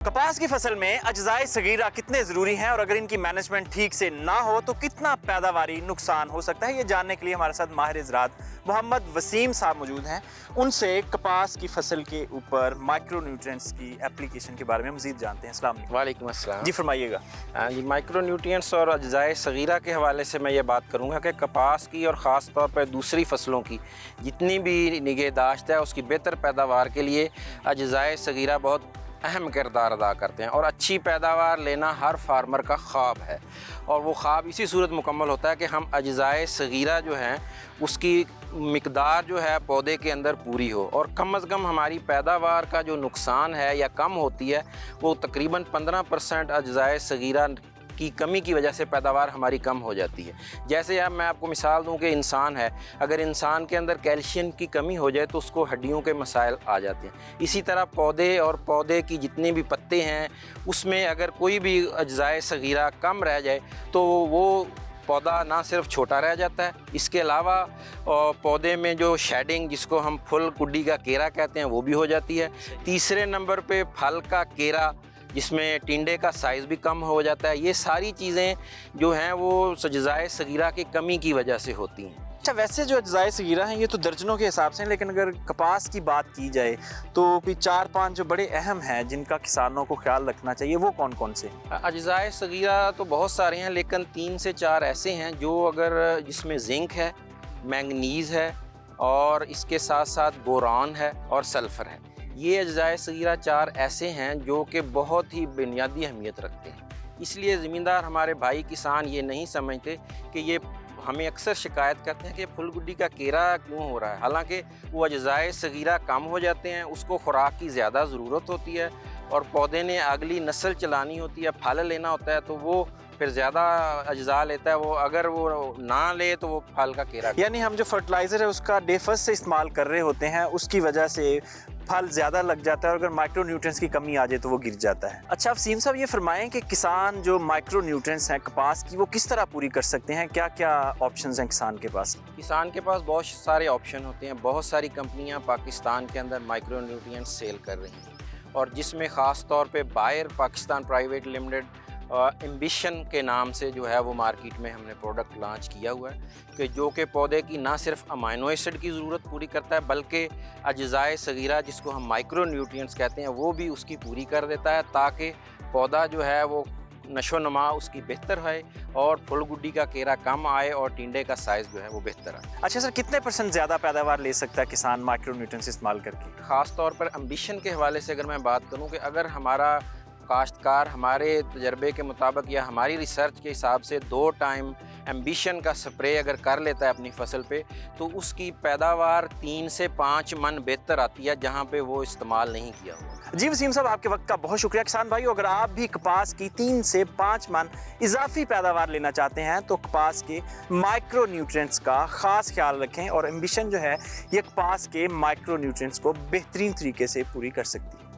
कपास की फसल में अज्जाए सगीरा कितने ज़रूरी हैं और अगर इनकी मैनेजमेंट ठीक से ना हो तो कितना पैदावारी नुकसान हो सकता है, ये जानने के लिए हमारे साथ माहिर ज़राअत मोहम्मद वसीम साहब मौजूद हैं। उनसे कपास की फसल के ऊपर माइक्रो न्यूट्रिएंट्स की एप्लीकेशन के बारे में मज़ीद जानते हैं। अस्सलाम वालेकुम। वालेकुम अस्सलाम। जी फरमाइएगा। जी, माइक्रो न्यूट्रिएंट्स और अज्जाए सगीरा के हवाले से मैं ये बात करूँगा कि कपास की और ख़ास तौर पर दूसरी फसलों की जितनी भी निगहदाश्त है उसकी बेहतर पैदावार के लिए अज्जाए सगीरा बहुत अहम किरदार अदा करते हैं। और अच्छी पैदावार लेना हर फार्मर का ख्वाब है और वो ख्वाब इसी सूरत मुकम्मल होता है कि हम अज्जाए सगीरा जो हैं उसकी मिकदार जो है पौधे के अंदर पूरी हो और कम अज़ कम हमारी पैदावार का जो नुकसान है या कम होती है वो तकरीबन 15% अज्जाए सगीरा की कमी की वजह से पैदावार हमारी कम हो जाती है। जैसे अब मैं आपको मिसाल दूं कि इंसान है, अगर इंसान के अंदर कैल्शियम की कमी हो जाए तो उसको हड्डियों के मसाइल आ जाते हैं। इसी तरह पौधे और पौधे की जितने भी पत्ते हैं उसमें अगर कोई भी अज्जाए सगीरा कम रह जाए तो वो पौधा ना सिर्फ छोटा रह जाता है, इसके अलावा पौधे में जो शेडिंग जिसको हम फुल कुड्डी का केरा कहते हैं वो भी हो जाती है। तीसरे नंबर पे फल का केरा जिसमें टिंडे का साइज़ भी कम हो जाता है। ये सारी चीज़ें जो हैं वो अज्जाए सगीरा की कमी की वजह से होती हैं। अच्छा, वैसे जो अज्जाए सगीरा हैं ये तो दर्जनों के हिसाब से हैं, लेकिन अगर कपास की बात की जाए तो कोई 4-5 जो बड़े अहम हैं जिनका किसानों को ख्याल रखना चाहिए वो कौन कौन से? अज्जाए सगीरा तो बहुत सारे हैं लेकिन 3 से 4 ऐसे हैं जो अगर जिसमें जिंक है, मैंगनीज़ है और इसके साथ साथ बोरान है और सल्फ़र है। ये अज्जाए सगीरा 4 ऐसे हैं जो कि बहुत ही बुनियादी अहमियत रखते हैं। इसलिए ज़मींदार हमारे भाई किसान ये नहीं समझते कि ये हमें अक्सर शिकायत करते हैं कि फुल गुड्डी का केरा क्यों हो रहा है, हालांकि वो अज्जाए सगीरा कम हो जाते हैं, उसको खुराक की ज़्यादा ज़रूरत होती है और पौधे ने अगली नस्ल चलानी होती है, फल लेना होता है तो वो फिर ज़्यादा अज्जा लेता है। वो अगर वो ना ले तो वो फल का केरा, यानी हम जो फर्टिलाइज़र है उसका डेफस से इस्तेमाल कर रहे होते हैं उसकी वजह से फल ज़्यादा लग जाता है और अगर माइक्रो न्यूट्रिएंट्स की कमी आ जाए तो वो गिर जाता है। अच्छा वसीम साहब, ये फरमाएं कि किसान जो माइक्रो न्यूट्रिएंट्स हैं कपास की वो किस तरह पूरी कर सकते हैं, क्या क्या ऑप्शंस हैं किसान के पास? किसान के पास बहुत सारे ऑप्शन होते हैं। बहुत सारी कंपनियां पाकिस्तान के अंदर माइक्रो न्यूट्रिएंट्स सेल कर रही हैं और जिसमें ख़ास तौर पे Bayer Pakistan private limited ambition के नाम से जो है वो मार्केट में हमने प्रोडक्ट लॉन्च किया हुआ है कि जो कि पौधे की ना सिर्फ अमाइनो एसिड की ज़रूरत पूरी करता है बल्कि अज्जाए सगीरा जिसको हम माइक्रो न्यूट्रिएंट्स कहते हैं वो भी उसकी पूरी कर देता है ताकि पौधा जो है वो नशो नमा उसकी बेहतर है और फुल गुड्डी का केरा कम आए और टिंडे का साइज़ जो है वो बेहतर आए। अच्छा सर, कितने % ज़्यादा पैदावार ले सकता है किसान माइक्रो न्यूट्रिएंट्स इस्तेमाल करके? ख़ास तौर पर एम्बिशन के हवाले से अगर मैं बात करूँ कि अगर हमारा काश्तकार हमारे तजर्बे के मुताबिक या हमारी रिसर्च के हिसाब से 2 टाइम एम्बिशन का स्प्रे अगर कर लेता है अपनी फसल पे तो उसकी पैदावार 3 से 5 मन बेहतर आती है जहाँ पे वो इस्तेमाल नहीं किया हुआ। जी वसीम साहब, आपके वक्त का बहुत शुक्रिया। किसान भाइयों, अगर आप भी कपास की 3 से 5 मन इजाफी पैदावार लेना चाहते हैं तो कपास के माइक्रो न्यूट्रिएंट्स का ख़ास ख्याल रखें और एम्बिशन जो है ये कपास के माइक्रो न्यूट्रिएंट्स को बेहतरीन तरीके से पूरी कर सकती है।